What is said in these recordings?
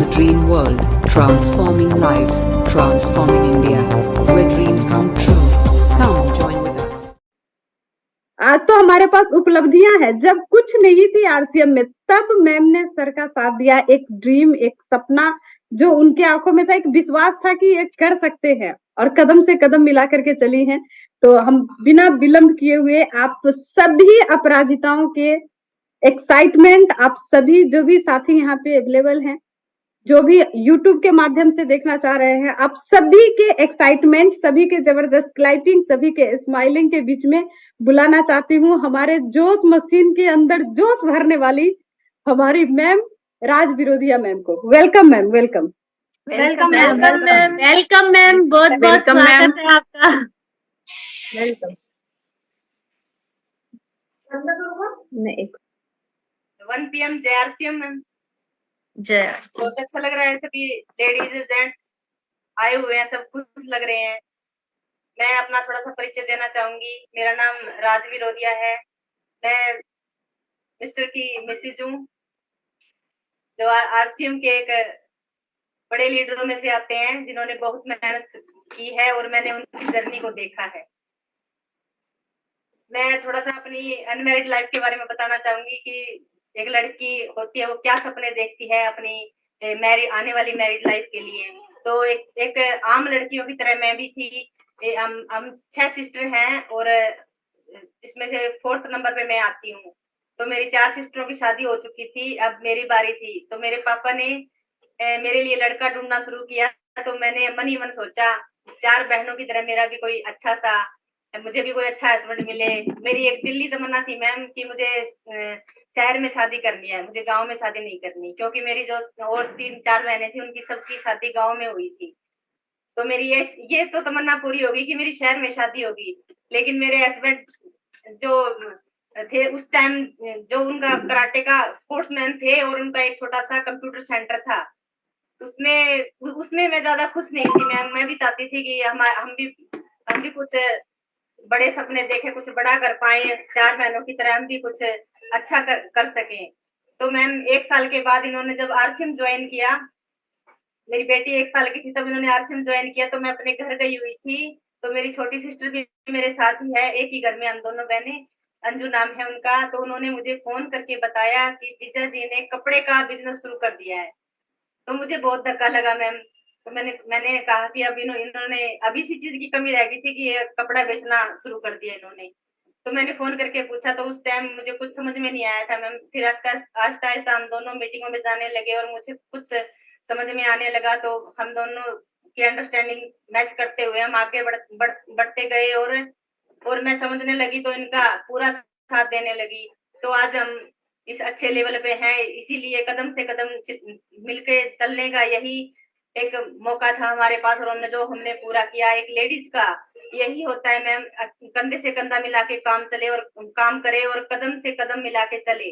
dream world, transforming lives, transforming India, where dreams come true. Come join with us. आज तो हमारे पास उपलब्धियां हैं। जब कुछ नहीं थी आरसीएम में, तब मैम ने सर का साथ दिया। एक ड्रीम, एक सपना जो उनके आंखों में था, एक विश्वास था कि ये कर सकते हैं, और कदम से कदम मिला करके चली हैं। तो हम बिना विलंब किए हुए आप सभी अपराजिताओं के एक्साइटमेंट, आप सभी जो भी साथी यहाँ पे अवेलेबल हैं, जो भी यूट्यूब के माध्यम से देखना चाह रहे हैं, आप सभी के एक्साइटमेंट, सभी के जबरदस्त क्लाइपिंग, सभी के स्माइलिंग के बीच में बुलाना चाहती हूँ हमारे जोश मशीन के अंदर जोश भरने वाली हमारी मैम राज विरोधिया मैम को। Welcome ma'am, welcome. Welcome ma'am, welcome ma'am, बहुत बहुत स्वागत है आपका। वेलकम। 1 PM जय आरसीएम मैम। जय बहुत अच्छा लग रहा है, सभी लेडीज जेंट्स आए हुए हैं, सब खुश लग रहे हैं। मैं अपना थोड़ा सा परिचय देना चाहूंगी। मेरा नाम राज विरोधिया है। मैं मिस्टर की मिसेज हूँ, जो आरसीएम के एक बड़े लीडरों में से आते हैं, जिन्होंने बहुत मेहनत की है और मैंने उनकी जर्नी को देखा है। मैं थोड़ा सा अपनी अनमैरिड लाइफ के बारे में बताना चाहूंगी कि एक लड़की होती है, वो क्या सपने देखती है अपनी मैरिड आने वाली मैरिड लाइफ के लिए। तो एक आम लड़कियों की तरह मैं भी थी। हम 6 सिस्टर हैं और इसमें से 4th नंबर पे मैं आती हूँ। तो मेरी 4 सिस्टरों की शादी हो चुकी थी, अब मेरी बारी थी। तो मेरे पापा ने मेरे लिए लड़का ढूंढना शुरू किया। तो मैंने मन ही मन सोचा, 4 बहनों की तरह मेरा भी कोई अच्छा सा, मुझे भी कोई अच्छा हस्बैंड मिले। मेरी एक दिल्ली तमन्ना थी मैम कि मुझे शहर में शादी करनी है, मुझे गांव में शादी नहीं करनी, क्योंकि मेरी जो और 3-4 बहनें थी, उनकी सबकी शादी गांव में हुई थी। तो मेरी ये तो तमन्ना पूरी होगी कि मेरी शहर में शादी होगी। लेकिन मेरे हस्बैंड जो थे उस टाइम, जो उनका कराटे का स्पोर्ट्समैन थे और उनका एक छोटा सा कंप्यूटर सेंटर था, उसमें मैं ज्यादा खुश नहीं थी मैम। मैं भी चाहती थी कि हम भी कुछ बड़े सपने देखें, कुछ बड़ा कर पाए, 4 बहनों की तरह हम भी कुछ अच्छा कर सकें। तो मैम 1 साल के बाद इन्होंने जब आरसीएम ज्वाइन किया, मेरी बेटी 1 साल की थी तब इन्होंने आरसीएम ज्वाइन किया। तो मैं अपने घर गई हुई थी। तो मेरी छोटी सिस्टर भी मेरे साथ ही है, एक ही घर में हम दोनों बहनें, अंजू नाम है उनका। तो उन्होंने मुझे फोन करके बताया कि जीजा जी ने कपड़े का बिजनेस शुरू कर दिया है। तो मुझे बहुत धक्का लगा मैम। तो मैंने कहा कि अब इन्होंने अभी सी चीज की कमी रह गई थी कि ये कपड़ा बेचना शुरू कर दिया इन्होंने। तो मैंने फोन करके पूछा, तो उस टाइम मुझे कुछ समझ में नहीं आया था मैम। फिर आस्ता आस्ता हम दोनों मीटिंगों में जाने लगे और मुझे कुछ समझ में आने लगा। तो हम दोनों की अंडरस्टैंडिंग मैच करते हुए हम आगे बढ़ते गए और मैं समझने लगी, तो इनका पूरा साथ देने लगी। तो आज हम इस अच्छे लेवल पे हैं। इसीलिए कदम से कदम मिलके चलने का यही एक मौका था हमारे पास, और हमने पूरा किया। एक लेडीज का यही होता है मैम, कंधे से कंधा मिला के काम चले और काम करे और कदम से कदम मिला के चले।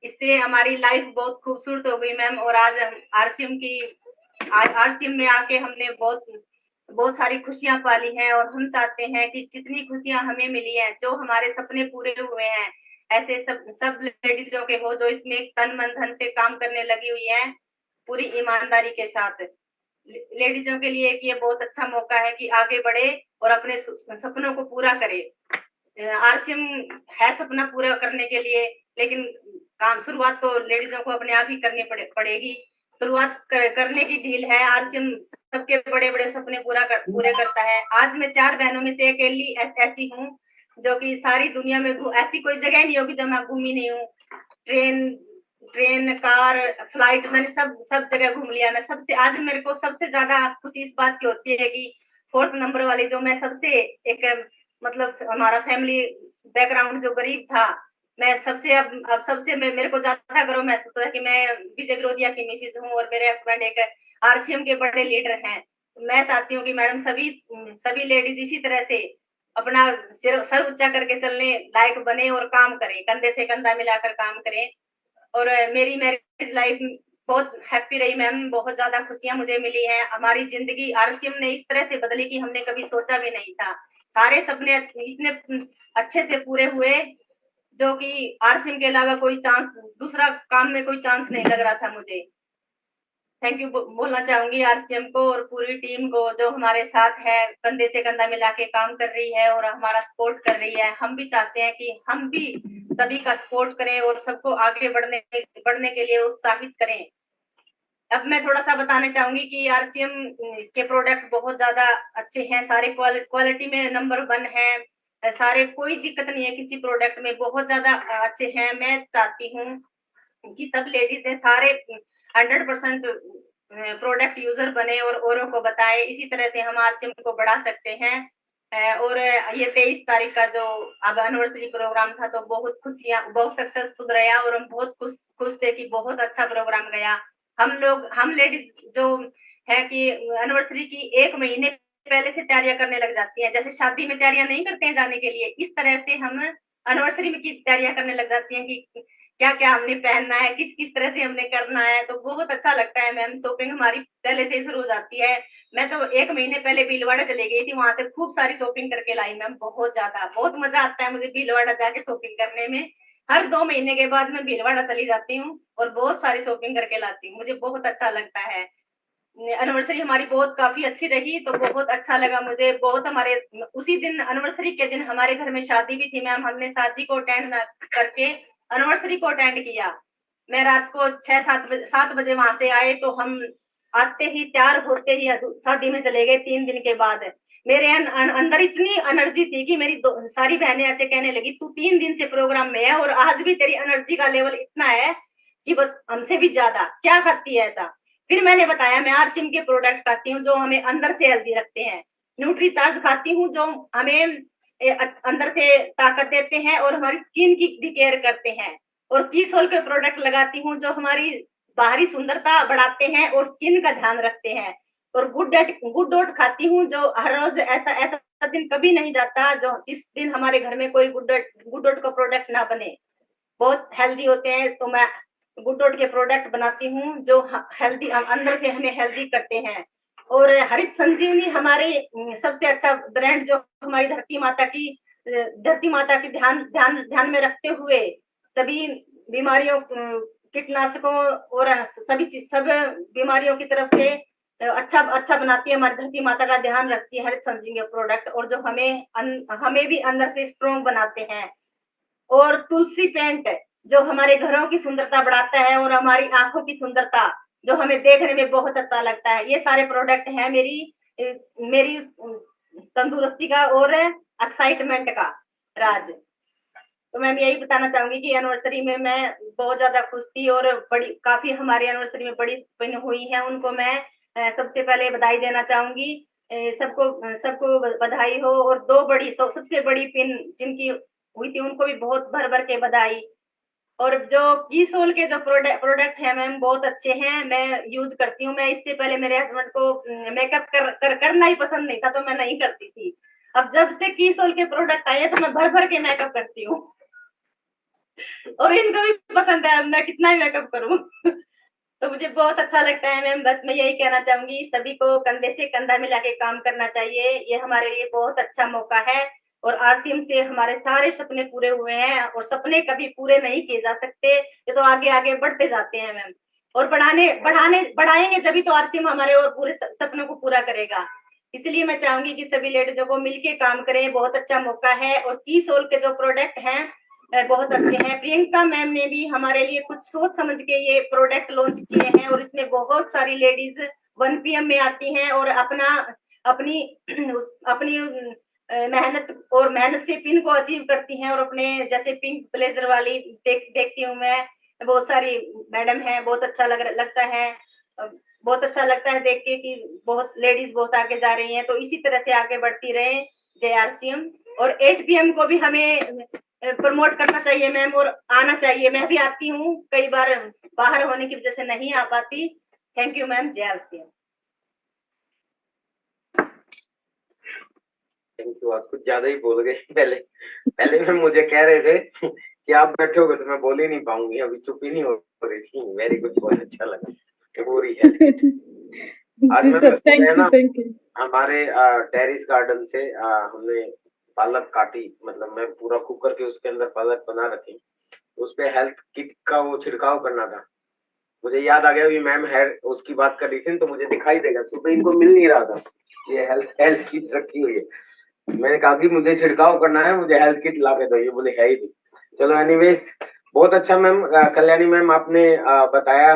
इससे हमारी लाइफ बहुत खूबसूरत हो गई मैम। और आज हम आरसीएम में आके हमने बहुत सारी खुशियां पाली हैं, और हम चाहते हैं कि जितनी खुशियां हमें मिली हैं, जो हमारे सपने पूरे हुए हैं, ऐसे सब लेडीजों के हो, जो इसमें एक तन मन धन से काम करने लगी हुई है पूरी ईमानदारी के साथ। लेडीजों के लिए ये बहुत अच्छा मौका है कि आगे बढ़े और अपने सपनों को पूरा करे। आरसीएम है सपना पूरा करने के लिए, लेकिन काम शुरुआत तो लेडीजों को अपने आप ही करनी पड़ेगी। शुरुआत करने की ढील है। आरसीएम सबके बड़े बड़े सपने पूरे करता है। आज मैं 4 बहनों में से अकेली ऐसी हूँ जो कि सारी दुनिया में ऐसी कोई जगह नहीं होगी जब मैं घूमी नहीं हूँ। ट्रेन, कार, फ्लाइट, मैंने सब जगह घूम लिया। मैं सबसे आज मेरे को सबसे ज्यादा खुशी इस बात की होती है कि 4th नंबर वाली, जो मैं सबसे एक मतलब हमारा फैमिली बैकग्राउंड जो गरीब था, मैं सबसे अब सबसे मेरे को ज्यादा गर्व महसूस होता है कि मैं विजय विरोधिया की मिसेज हूँ और मेरे हस्बैंड एक आरसीएम के बड़े लीडर हैं। मैं चाहती हूँ कि मैडम सभी लेडीज इसी तरह से अपना सर ऊंचा करके चलने लायक बने और काम करें, कंधे से कंधा मिलाकर काम करें। और मेरी मैरिज लाइफ बहुत हैप्पी रही मैम। बहुत ज्यादा खुशियां मुझे मिली हैं। हमारी जिंदगी आरसीएम ने इस तरह से बदली कि हमने कभी सोचा भी नहीं था। सारे सपने इतने अच्छे से पूरे हुए, जो कि आरसीएम के अलावा कोई चांस, दूसरा काम में कोई चांस नहीं लग रहा था मुझे। थैंक यू बोलना चाहूंगी आरसीएम को और पूरी टीम को जो हमारे साथ है, कंधे से कंधा मिला के काम कर रही है और हमारा सपोर्ट कर रही है। हम भी चाहते हैं कि हम भी सभी का सपोर्ट करें और सबको आगे बढ़ने के लिए उत्साहित करें। अब मैं थोड़ा सा बताना चाहूंगी कि आरसीएम के प्रोडक्ट बहुत ज्यादा अच्छे हैं, सारे क्वालिटी में नंबर 1 है, सारे कोई दिक्कत नहीं है किसी प्रोडक्ट में, बहुत ज्यादा अच्छे हैं। मैं चाहती हूँ कि सब लेडीज है सारे 100% प्रोडक्ट यूजर बने और औरों को बताए। इसी तरह से हम आरसीएम को बढ़ा सकते हैं। और ये 23 तारीख का जो अब एनिवर्सरी प्रोग्राम था तो बहुत सक्सेसफुल रहा और हम बहुत खुश थे कि बहुत अच्छा प्रोग्राम गया। हम लेडीज जो है कि एनिवर्सरी की 1 महीने पहले से तैयारियां करने लग जाती हैं, जैसे शादी में तैयारियां नहीं करते हैं जाने के लिए, इस तरह से हम एनिवर्सरी की तैयारियां करने लग जाती हैं कि क्या क्या हमने पहनना है, किस किस तरह से हमने करना है। तो बहुत अच्छा लगता है मैम, शॉपिंग हमारी पहले से ही शुरू हो जाती है। मैं तो 1 महीने पहले भीलवाड़ा चली गई थी, वहां से खूब सारी शॉपिंग करके लाई मैम, बहुत मजा आता है मुझे भीलवाड़ा जाके शॉपिंग करने में। हर 2 महीने के बाद मैं भीलवाड़ा चली जाती हूँ और बहुत सारी शॉपिंग करके लाती हूँ, मुझे बहुत अच्छा लगता है। एनिवर्सरी हमारी बहुत काफी अच्छी रही तो बहुत अच्छा लगा मुझे बहुत। हमारे उसी दिन एनिवर्सरी के दिन हमारे घर में शादी भी थी मैम, हमने शादी को अटेंड करके एनिवर्सरी को अटेंड किया। मैं रात को 7 बजे वहां से आए तो हम आते ही तैयार होते ही शादी में चले गए। 3 दिन के बाद मेरे अंदर इतनी एनर्जी थी कि मेरी सारी बहनें ऐसे कहने लगी तू 3 दिन से प्रोग्राम में है और आज भी तेरी एनर्जी का लेवल इतना है कि बस हमसे भी ज्यादा, क्या करती है ऐसा। फिर मैंने बताया मैं आरसीएम के प्रोडक्ट खाती हूँ जो हमें अंदर से हेल्दी रखते हैं, न्यूट्री चार्ज खाती हूँ जो हमें अंदर से ताकत देते हैं और हमारी स्किन की भी केयर करते हैं, और कीसोल के प्रोडक्ट लगाती हूँ जो हमारी बाहरी सुंदरता बढ़ाते हैं और स्किन का ध्यान रखते हैं। और गुड डॉट खाती हूँ जो हर रोज ऐसा दिन कभी नहीं जाता जो जिस दिन हमारे घर में कोई गुड डॉट का प्रोडक्ट ना बने, बहुत हेल्दी होते हैं। तो मैं गुड डॉट के प्रोडक्ट बनाती हूँ जो हेल्दी अंदर से हमें हेल्दी करते हैं। और हरित संजीवनी हमारे सबसे अच्छा ब्रांड जो हमारी धरती माता की ध्यान में रखते हुए सभी बीमारियों कीटनाशकों और सब बीमारियों की तरफ से अच्छा बनाती है, हमारी धरती माता का ध्यान रखती है हरित संजीवनी प्रोडक्ट, और जो हमें भी अंदर से स्ट्रॉन्ग बनाते हैं। और तुलसी पेंट जो हमारे घरों की सुंदरता बढ़ाता है और हमारी आंखों की सुंदरता जो हमें देखने में बहुत अच्छा लगता है। ये सारे प्रोडक्ट हैं मेरी तंदुरुस्ती का और एक्साइटमेंट का राज। तो मैं यही बताना चाहूंगी कि एनिवर्सरी में मैं बहुत ज्यादा खुश थी और काफी हमारी एनिवर्सरी में बड़ी पिन हुई है, उनको मैं सबसे पहले बधाई देना चाहूंगी। सबको बधाई हो। और 2 बड़ी सबसे बड़ी पिन जिनकी हुई थी उनको भी बहुत भर के बधाई। और जो कीसोल के जो प्रोडक्ट है मैम बहुत अच्छे हैं, मैं यूज करती हूँ। मैं इससे पहले मेरे हस्बैंड को मेकअप करना ही पसंद नहीं था तो मैं नहीं करती थी, अब जब से कीसोल के प्रोडक्ट आए तो मैं भर के मेकअप करती हूँ और इनको भी पसंद है, मैं कितना ही मेकअप करूँ तो मुझे बहुत अच्छा लगता है मैम। बस मैं यही कहना चाहूंगी सभी को कंधे से कंधा मिला के काम करना चाहिए, ये हमारे लिए बहुत अच्छा मौका है। और आरसीएम से हमारे सारे सपने पूरे हुए हैं और सपने कभी पूरे नहीं किए जा सकते, ये तो आगे आगे बढ़ते जाते हैं मैम। और बढ़ाएंगे जभी तो आरसीएम हमारे और पूरे सपनों को पूरा करेगा। इसलिए मैं चाहूंगी कि सभी लेडीजों को मिलके काम करें, बहुत अच्छा मौका है। और कीसोल के जो प्रोडक्ट हैं बहुत अच्छे हैं। प्रियंका मैम ने भी हमारे लिए कुछ सोच समझ के ये प्रोडक्ट लॉन्च किए हैं और इसमें बहुत सारी लेडीज 1 PM में आती हैं और अपनी मेहनत से पिन को अचीव करती हैं। और अपने जैसे पिंक ब्लेजर वाली देखती हूँ मैं, बहुत सारी मैडम है, बहुत अच्छा लगता है, बहुत अच्छा लगता है देख के कि बहुत लेडीज बहुत आगे जा रही हैं। तो इसी तरह से आगे बढ़ती रहे जय आरसीएम। और 8 PM को भी हमें प्रमोट करना चाहिए मैम और आना चाहिए। मैं भी आती हूँ, कई बार बाहर होने की वजह से नहीं आ पाती। थैंक यू मैम, जय आरसीएम। थैंक यू, आज कुछ ज्यादा ही बोल गए। पहले में मुझे कह रहे थे कि आप बैठोगे तो मैं बोल ही नहीं पाऊंगी, अभी चुप ही नहीं हो रही थी। वेरी गुड, बहुत अच्छा लगा, हो रही है। आज मैं हमारे टेरिस गार्डन से हमने पालक काटी, मतलब मैं पूरा कुकर के उसके अंदर पालक बना रखी, उस पे हेल्थ किट का वो छिड़काव करना था। मुझे याद आ गया ये मैम है उसकी बात कर रही थी तो मुझे दिखाई देगा, सुबह इनको मिल नहीं रहा था। ये हेल्थ किट रखी हुई है, मैंने कहा कि मुझे छिड़काव करना है, मुझे हेल्थ किट ला के दो, ये बोले है ही नहीं। चलो एनीवेज, बहुत अच्छा मैम, कल्याणी मैम आपने बताया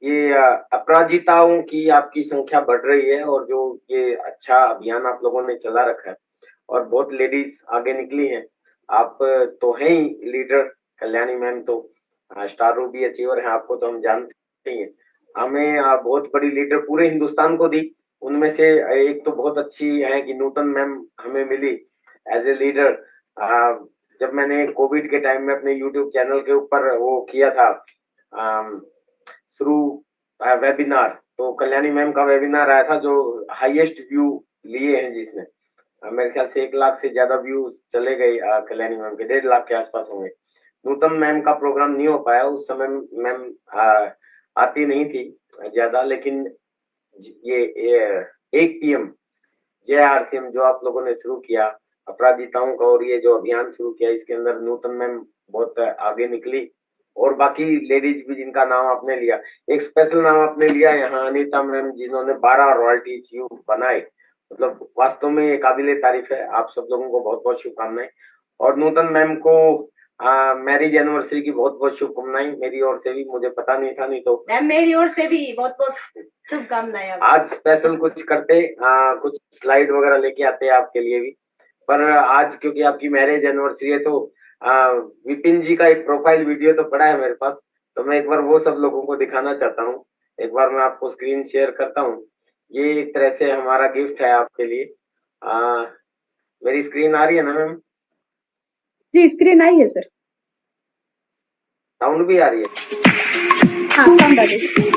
ये अपराजिताओं की आपकी संख्या बढ़ रही है और जो ये अच्छा अभियान आप लोगों ने चला रखा है और बहुत लेडीज आगे निकली हैं। आप तो हैं ही लीडर, कल्याणी मैम तो स्टार रूबी अचीवर हैं, आपको तो हम जानते ही हैं। हमें बहुत बड़ी लीडर पूरे हिंदुस्तान को दी, उनमें से एक तो बहुत अच्छी है कि नूतन मैम हमें मिली एज ए लीडर। जब मैंने कोविड के टाइम में अपने यूट्यूब चैनल के ऊपर वो किया था थ्रू वेबिनार, तो कल्याणी मैम का वेबिनार आया था जो हाईएस्ट व्यू लिए हैं, जिसमें मेरे ख्याल से 1 लाख से ज्यादा व्यूज चले गए कल्याणी मैम के, 1.5 लाख के आसपास होंगे। नूतन मैम का प्रोग्राम नहीं हो पाया, उस समय मैम आती नहीं थी ज्यादा, लेकिन ये 1 PM जय RCM जो आप लोगों ने शुरू किया अपराजिताओं का और ये जो अभियान शुरू किया, इसके अंदर नूतन मैम बहुत आगे निकली और बाकी लेडीज भी जिनका नाम आपने लिया, एक स्पेशल नाम आपने लिया यहाँ अनीता मैम जिन्होंने 12 रॉयल्टी चीफ बनाए, मतलब वास्तव में ये काबिले तारीफ है। आप सब लोगों को बहुत बहुत शुभकामनाएं और नूतन मैम को मैरिज एनिवर्सरी की बहुत बहुत शुभकामनाएं मेरी ओर से भी, मुझे पता नहीं था, नहीं तो मैम मेरी ओर से भी बहुत बहुत शुभकामनाएं। आज स्पेशल कुछ करते, कुछ स्लाइड वगैरह लेके आते हैं आपके लिए भी, पर आज क्योंकि आपकी मैरिज एनिवर्सरी है तो विपिन जी का एक प्रोफाइल वीडियो तो पड़ा है मेरे पास, तो मैं एक बार वो सब लोगों को दिखाना चाहता हूँ। एक बार मैं आपको स्क्रीन शेयर करता हूँ, ये एक तरह से हमारा गिफ्ट है आपके लिए। मेरी स्क्रीन आ रही है ना मैम? जी स्क्रीन आई है सर। साउंड भी आ रही है? हाँ साउंड आ रही है।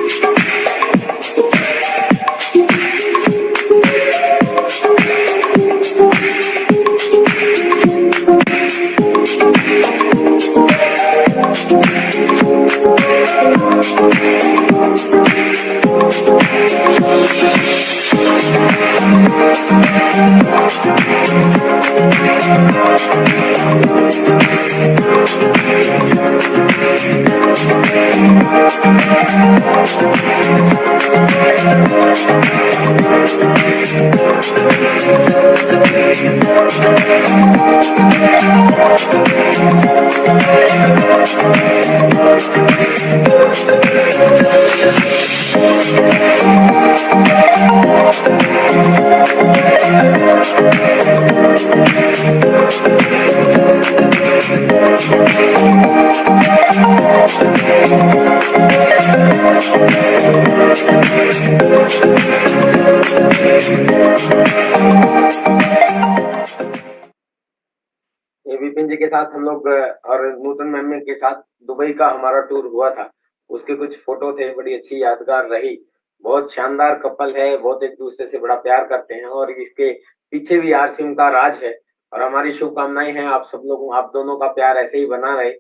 विपिन जी के साथ हम लोग और नूतन मैम के साथ दुबई का हमारा टूर हुआ था, उसके कुछ फोटो थे, बड़ी अच्छी यादगार रही। बहुत शानदार कपल है, बहुत एक दूसरे से बड़ा प्यार करते हैं और इसके पीछे भी RCM का राज है और हमारी शुभकामनाएं हैं आप सब लोगों, आप दोनों का प्यार ऐसे ही बना रहे।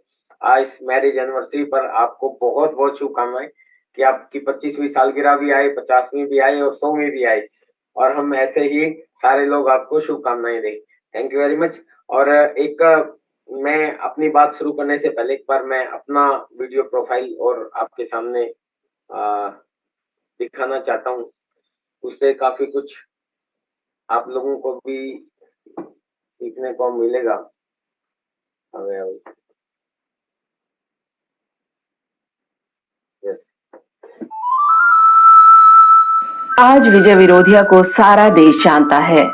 आज इस मैरिज एनिवर्सरी पर आपको बहुत बहुत शुभकामनाएं कि आपकी 25वीं सालगिरह भी आए, 50वीं भी आए और 100वीं भी आए और हम ऐसे ही सारे लोग आपको शुभकामनाएं दें। Thank you very much. और एक मैं अपनी बात शुरू करने से पहले एक बार मैं अपना वीडियो प्रोफाइल और आपके सामने दिखाना चाहता हूँ, उससे काफी कुछ आप लोगों को भी सीखने को मिलेगा। यस, आज विजय विरोधिया को सारा देश जानता है।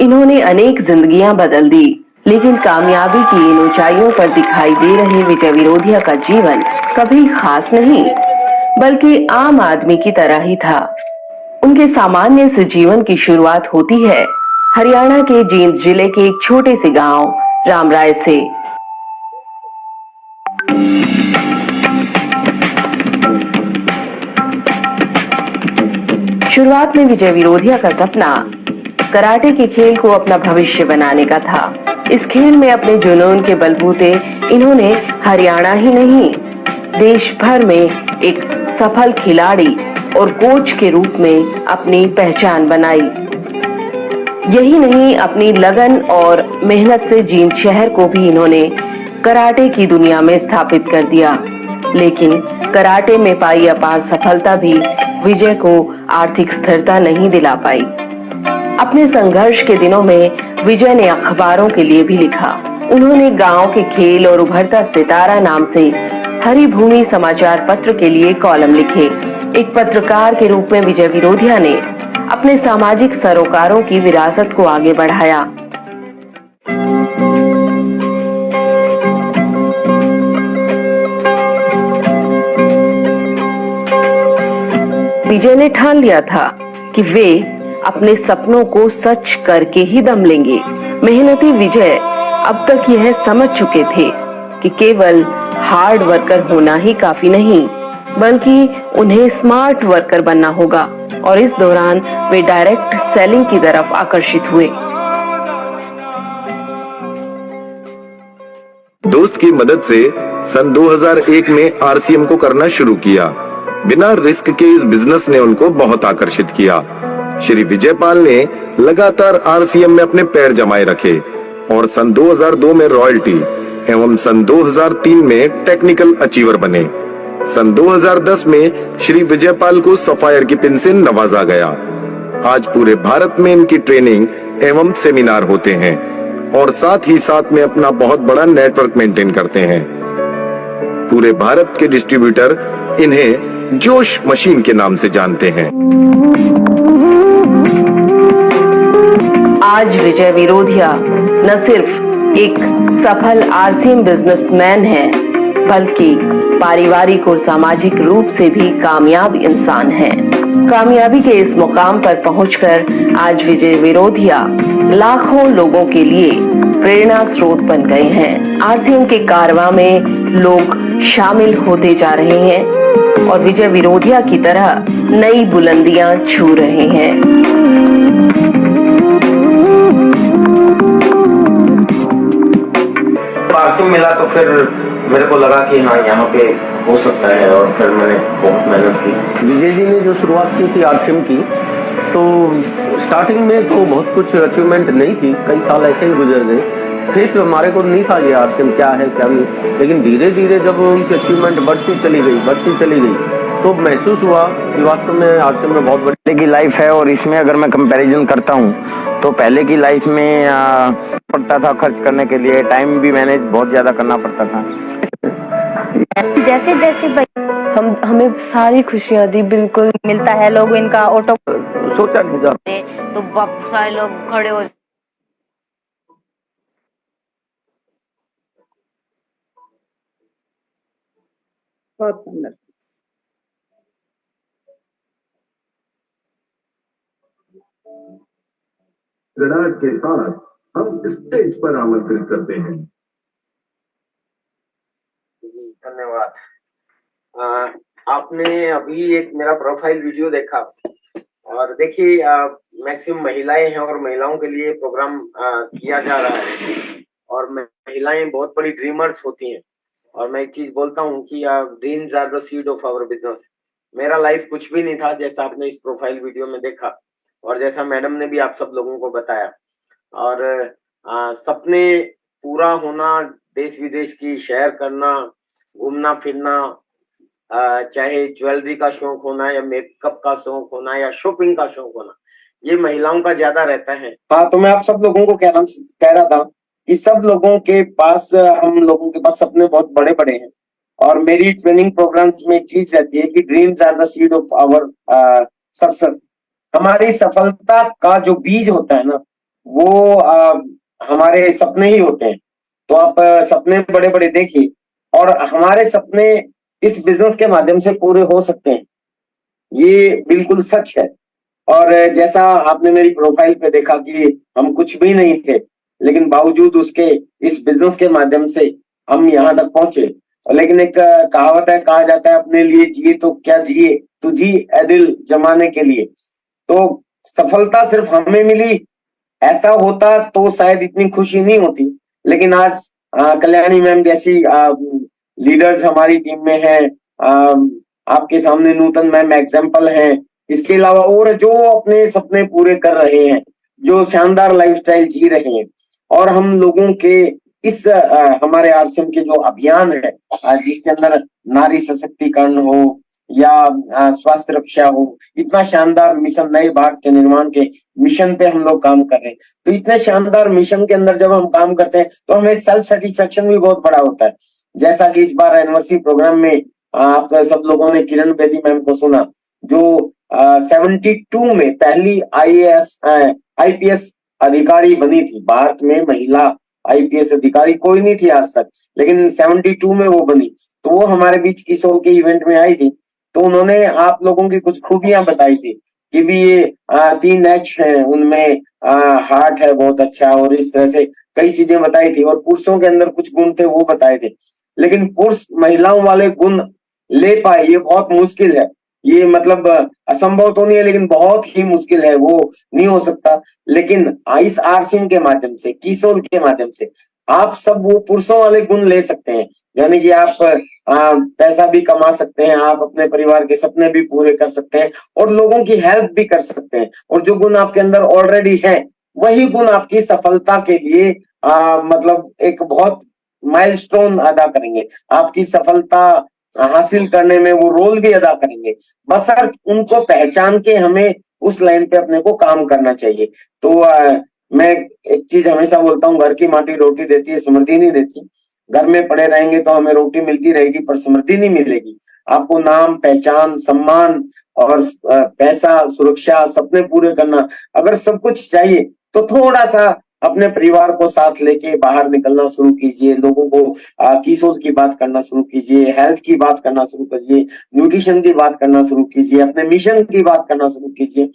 इन्होंने अनेक जिंदगियां बदल दी, लेकिन कामयाबी की इन ऊंचाइयों पर दिखाई दे रहे विजय विरोधिया का जीवन कभी खास नहीं, बल्कि आम आदमी की तरह ही था। उनके सामान्य से जीवन की शुरुआत होती है हरियाणा के जींद जिले के एक छोटे से गांव रामराय से। शुरुआत में विजय विरोधिया का सपना कराटे के खेल को अपना भविष्य बनाने का था। इस खेल में अपने जुनून के बलबूते इन्होंने हरियाणा ही नहीं, देश भर में एक सफल खिलाड़ी और कोच के रूप में अपनी पहचान बनाई। यही नहीं, अपनी लगन और मेहनत से जींद शहर को भी इन्होंने कराटे की दुनिया में स्थापित कर दिया। लेकिन कराटे में पाई अपार सफलता भी विजय को आर्थिक स्थिरता नहीं दिला पाई। अपने संघर्ष के दिनों में विजय ने अखबारों के लिए भी लिखा। उन्होंने गांव के खेल और उभरता सितारा नाम से हरी भूमि समाचार पत्र के लिए कॉलम लिखे। एक पत्रकार के रूप में विजय विरोधिया ने अपने सामाजिक सरोकारों की विरासत को आगे बढ़ाया। विजय ने ठान लिया था कि वे अपने सपनों को सच करके ही दम लेंगे। मेहनती विजय अब तक यह समझ चुके थे कि केवल हार्ड वर्कर होना ही काफी नहीं, बल्कि उन्हें स्मार्ट वर्कर बनना होगा। और इस दौरान वे डायरेक्ट सेलिंग की तरफ आकर्षित हुए। दोस्त की मदद से सन 2001 में आरसीएम को करना शुरू किया। बिना रिस्क के इस बिजनेस ने उनको बहुत आकर्षित किया। श्री विजयपाल ने लगातार आरसीएम में अपने पैर जमाए रखे और सन 2002 में रॉयल्टी एवं सन 2003 में टेक्निकल अचीवर बने। सन 2010 में श्री विजयपाल को सफायर की पिन से नवाजा गया। आज पूरे भारत में इनकी ट्रेनिंग एवं सेमिनार होते हैं और साथ ही साथ में अपना बहुत बड़ा नेटवर्क मेंटेन करते हैं। पूरे भारत के डिस्ट्रीब्यूटर इन्हें जोश मशीन के नाम से जानते हैं। आज विजय विरोधिया न सिर्फ एक सफल आरसीएम बिजनेसमैन है, बल्कि पारिवारिक और सामाजिक रूप से भी कामयाब इंसान हैं। कामयाबी के इस मुकाम पर पहुंचकर आज विजय विरोधिया लाखों लोगों के लिए प्रेरणा स्रोत बन गए हैं। आरसीएम के कारवां में लोग शामिल होते जा रहे हैं और विजय विरोधिया की तरह नई बुलंदियां छू रहे हैं। आरसीएम मिला तो फिर मेरे को लगा कि हाँ यहाँ पे हो सकता है और फिर मैंने बहुत मेहनत की। विजय जी ने जो शुरुआत की थी आरसीएम की, तो स्टार्टिंग में तो बहुत कुछ अचीवमेंट नहीं थी, कई साल ऐसे ही गुजर गए। फिर तो हमारे को नहीं था ये आरसीएम क्या है क्या नहीं, लेकिन धीरे धीरे जब उनकी अचीवमेंट बढ़ती चली गई तो महसूस हुआ कि वास्तव में आरसीएम में बहुत बड़ी की लाइफ है। और इसमें अगर मैं कंपैरिजन करता हूँ तो पहले की लाइफ में पड़ता था खर्च करने के लिए, टाइम भी मैनेज बहुत ज्यादा करना पड़ता था। जैसे जैसे हमें सारी खुशियां दी, बिल्कुल मिलता है, लोग इनका ऑटो सोचा नहीं था तो बहुत सारे लोग खड़े हो बहुत सुंदर। गणराज के साथ हम स्टेज पर आमंत्रित करते हैं। धन्यवाद। आपने अभी एक मेरा प्रोफाइल वीडियो देखा और देखिए मैक्सिमम महिलाएं हैं और महिलाओं के लिए प्रोग्राम किया जा रहा है और महिलाएं बहुत बड़ी ड्रीमर्स होती हैं। और मैं एक चीज बोलता हूँ कि dreams are the seed of our business. मेरा लाइफ कुछ भी नहीं था जैसा आपने इस प्रोफाइल वीडियो में देखा और जैसा मैडम ने भी आप सब लोगों को बताया। और सपने पूरा होना, देश विदेश की सैर करना, घूमना फिरना, चाहे ज्वेलरी का शौक होना या मेकअप का शौक होना या शॉपिंग का शौक होना, ये महिलाओं का ज्यादा रहता है। हाँ, तो मैं आप सब लोगों को कह रहा था कि सब लोगों के पास, हम लोगों के पास सपने बहुत बड़े बड़े हैं। और मेरी ट्रेनिंग प्रोग्राम में एक चीज रहती है कि dreams are the seed of our success. हमारी सफलता का जो बीज होता है ना, वो हमारे सपने ही होते हैं। तो आप सपने बड़े बड़े देखिए और हमारे सपने इस बिजनेस के माध्यम से पूरे हो सकते हैं, ये बिल्कुल सच है। और जैसा आपने मेरी प्रोफाइल पे देखा कि हम कुछ भी नहीं थे, लेकिन बावजूद उसके इस बिजनेस के माध्यम से हम यहाँ तक पहुंचे। लेकिन एक कहावत है, कहा जाता है अपने लिए जिए तो क्या जिए, तू जी ए दिल जमाने के लिए। तो सफलता सिर्फ हमें मिली, ऐसा होता तो शायद इतनी खुशी नहीं होती। लेकिन आज कल्याणी मैम जैसी लीडर्स हमारी टीम में है, आपके सामने नूतन मैम एग्जाम्पल है, इसके अलावा और जो अपने सपने पूरे कर रहे हैं, जो शानदार लाइफस्टाइल जी रहे हैं, और हम लोगों के इस हमारे आरसीएम के जो अभियान है जिसके अंदर नारी सशक्तिकरण हो या स्वास्थ्य रक्षा हो, इतना शानदार मिशन, नए भारत के निर्माण के मिशन पे हम लोग काम कर रहे हैं। तो इतने शानदार मिशन के अंदर जब हम काम करते हैं तो हमें सेल्फ सेटिस्फेक्शन भी बहुत बड़ा होता है। जैसा कि इस बार एनिवर्सरी प्रोग्राम में आप सब लोगों ने किरण बेदी मैम को सुना, जो 72 में पहली आईपीएस अधिकारी बनी थी। भारत में महिला आईपीएस अधिकारी कोई नहीं थी आज तक, लेकिन 72 में वो बनी। तो वो हमारे बीच किशोर के इवेंट में आई थी, तो उन्होंने आप लोगों की कुछ खूबियां बताई थी कि भी ये 3 एच है, उनमें हार्ट है बहुत अच्छा, और इस तरह से कई चीजें बताई थी। और पुरुषों के अंदर कुछ गुण थे वो बताए थे, लेकिन पुरुष महिलाओं वाले गुण ले पाए ये बहुत मुश्किल है। ये मतलब असंभव तो नहीं है, लेकिन बहुत ही मुश्किल है, वो नहीं हो सकता। लेकिन इस आरसीएम के माध्यम से, किशोर के माध्यम से आप सब वो पुरुषों वाले गुण ले सकते हैं। यानी कि आप पैसा भी कमा सकते हैं, आप अपने परिवार के सपने भी पूरे कर सकते हैं और लोगों की हेल्प भी कर सकते हैं। और जो गुण आपके अंदर ऑलरेडी है वही गुण आपकी सफलता के लिए मतलब एक बहुत माइलस्टोन अदा करेंगे, आपकी सफलता हासिल करने में वो रोल भी अदा करेंगे। बशर्ते उनको पहचान के हमें उस लाइन पे अपने को काम करना चाहिए। तो मैं एक चीज हमेशा बोलता हूँ, घर की माटी रोटी देती है, समृद्धि नहीं देती। घर में पड़े रहेंगे तो हमें रोटी मिलती रहेगी पर समृद्धि नहीं मिलेगी। आपको नाम, पहचान, सम्मान और पैसा, सुरक्षा, सपने पूरे करना, अगर सब कुछ चाहिए तो थोड़ा सा अपने परिवार को साथ लेके बाहर निकलना शुरू कीजिए, लोगों को किशोर की बात करना शुरू कीजिए, हेल्थ की बात करना शुरू कीजिए, न्यूट्रिशन की बात करना शुरू कीजिए, अपने मिशन की बात करना शुरू कीजिए,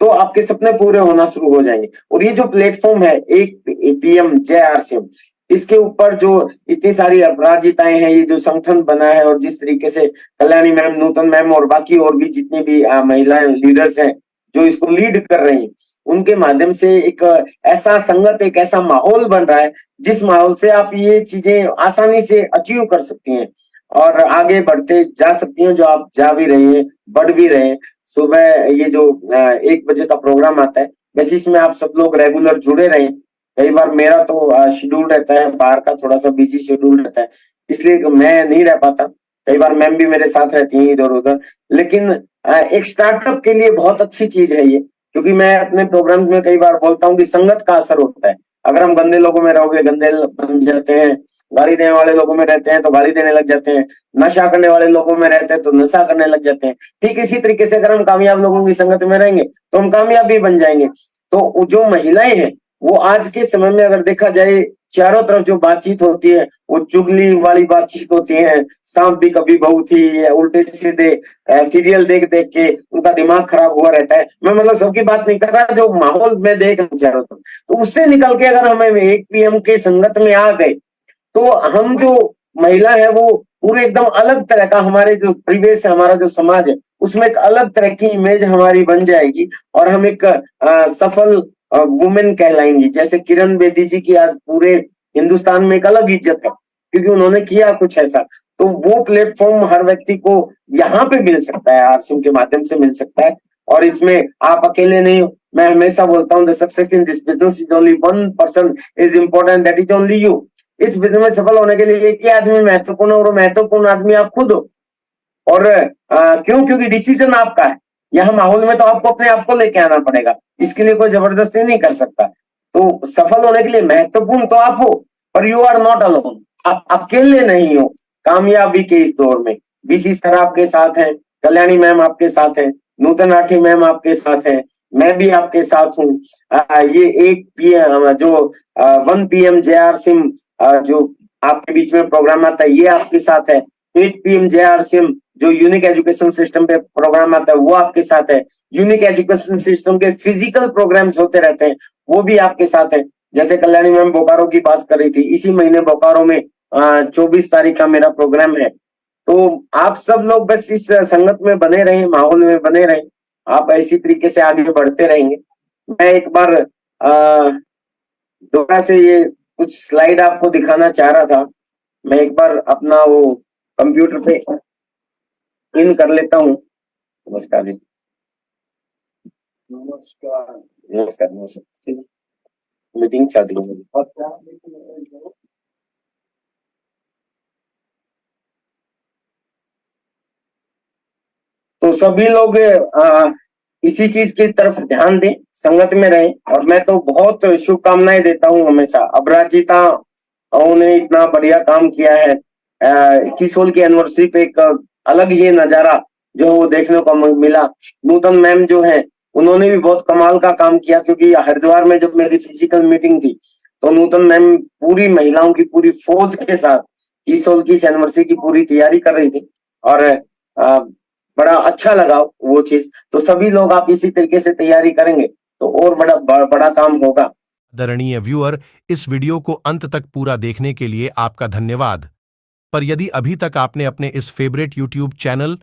तो आपके सपने पूरे होना शुरू हो जाएंगे। और ये जो प्लेटफॉर्म है एक पीएम जय आरसीएम, इसके ऊपर जो इतनी सारी अपराजिताएं हैं, ये जो संगठन बना है और जिस तरीके से कल्याणी मैम, नूतन मैम और बाकी और भी जितनी भी महिलाएं लीडर्स हैं जो इसको लीड कर रही हैं, उनके माध्यम से एक ऐसा संगत, एक ऐसा माहौल बन रहा है जिस माहौल से आप ये चीजें आसानी से अचीव कर सकती हैं और आगे बढ़ते जा सकती हैं, जो आप जा भी रही हैं, बढ़ भी रहे हैं। सुबह ये जो 1 बजे का प्रोग्राम आता है, बस इसमें आप सब लोग रेगुलर जुड़े रहें। कई बार मेरा तो शेड्यूल रहता है, बाहर का थोड़ा सा बिजी शेड्यूल रहता है, इसलिए मैं नहीं रह पाता। कई बार मैम भी मेरे साथ रहती हैं इधर उधर, लेकिन एक स्टार्टअप के लिए बहुत अच्छी चीज है ये, क्योंकि मैं अपने प्रोग्राम में कई बार बोलता हूँ कि संगत का असर होता है। अगर हम गंदे लोगों में रहोगे, गंदे बन जाते हैं, गाली देने वाले लोगों में रहते हैं तो गाली देने लग जाते हैं, नशा करने वाले लोगों में रहते हैं तो नशा करने लग जाते हैं। ठीक इसी तरीके से अगर हम कामयाब लोगों की संगत में रहेंगे तो हम कामयाब भी बन जाएंगे। तो जो महिलाएं हैं वो आज के समय में अगर देखा जाए, चारों तरफ जो बातचीत होती है वो चुगली वाली बातचीत होती है। सांप भी कभी बहू थी, उल्टे सीधे सीरियल देख देख के उनका दिमाग खराब हुआ रहता है। मैं मतलब सबकी बात नहीं कर रहा, जो माहौल में देख रहा हूं चारों तरफ, तो उससे निकल के अगर हमें एक पीएम के संगत में आ गए तो हम जो महिला है वो पूरे एकदम अलग तरह का, हमारे जो परिवेश है, हमारा जो समाज है, उसमें एक अलग तरह की इमेज हमारी बन जाएगी और हम एक सफल वुमेन कहलाएंगी। जैसे किरण बेदी जी की आज पूरे हिंदुस्तान में एक अलग इज्जत है क्योंकि उन्होंने किया कुछ ऐसा। तो वो प्लेटफॉर्म हर व्यक्ति को यहाँ पे मिल सकता है, आरसीएम के माध्यम से मिल सकता है। और इसमें आप अकेले नहीं हो। मैं हमेशा बोलता हूँ, the success in this business is only one person is important, that is only you. इस बिजनेस में सफल होने के लिए एक ही आदमी महत्वपूर्ण है और महत्वपूर्ण आदमी आप खुद हो। और क्यों? क्योंकि डिसीजन आपका है। यहाँ माहौल में तो आपको अपने आप को लेके आना पड़ेगा, इसके लिए कोई जबरदस्ती नहीं कर सकता। तो सफल होने के लिए महत्वपूर्ण तो आप हो, पर यू आर नॉट अलोन, आप अकेले नहीं हो। कामयाबी के इस दौर में बीसी सर आपके साथ हैं, कल्याणी मैम आपके साथ हैं, नूतन राठी मैम आपके साथ हैं, मैं भी आपके साथ हूँ। ये एक पीएम जो 1 PM जय आरसीएम जो आपके बीच में प्रोग्राम आता है, ये आपके साथ है। 8 PM जय आरसीएम जो यूनिक एजुकेशन सिस्टम पे प्रोग्राम आता है वो आपके साथ है। यूनिक एजुकेशन सिस्टम के फिजिकल प्रोग्राम्स होते रहते हैं, वो भी आपके साथ है। जैसे कल्याणी मैम बोकारो की बात कर रही थी, इसी महीने बोकारो में 24 तारीख का मेरा प्रोग्राम है। तो आप सब लोग बस इस संगत में बने रहें, माहौल में बने रहें, आप इसी तरीके से आगे बढ़ते रहेंगे। मैं एक बार दोबारा से ये कुछ स्लाइड आपको दिखाना चाह रहा था। मैं एक बार अपना वो कंप्यूटर पे इन कर लेता हूँ। नमस्कार जी। नमस्कार नमस्कार नमस्कार। मीटिंग चल रही है। तो सभी लोग इसी चीज की तरफ ध्यान दें, संगत में रहें। और मैं तो बहुत शुभकामनाएं देता हूँ हमेशा। अपराजिता उन्होंने इतना बढ़िया काम किया है, 21 की एनिवर्सरी पे एक अलग ही नजारा जो वो देखने को मिला। नूतन मैम जो है उन्होंने भी बहुत कमाल का काम किया, क्योंकि हरिद्वार में जब मेरी फिजिकल मीटिंग थी तो नूतन मैम पूरी महिलाओं की पूरी फौज के साथ 21 की एनिवर्सरी की पूरी तैयारी कर रही थी और बड़ा अच्छा लगा वो चीज। तो सभी लोग आप इसी तरीके से तैयारी करेंगे तो और बड़ा काम होगा। आदरणीय व्यूअर, इस वीडियो को अंत तक पूरा देखने के लिए आपका धन्यवाद। पर यदि अभी तक आपने अपने इस favourite YouTube channel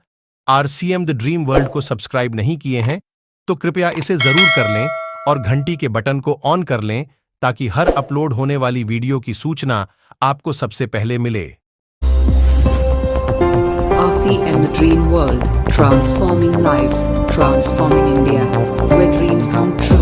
RCM the dream world को सब्सक्राइब नहीं किए हैं तो कृपया इसे जरूर कर लें और घंटी के बटन को ऑन कर लें ताकि हर अपलोड होने वाली वीडियो की सूचना आपको सबसे पहले मिले। RCM the Dream World, transforming lives, transforming India, where dreams come true.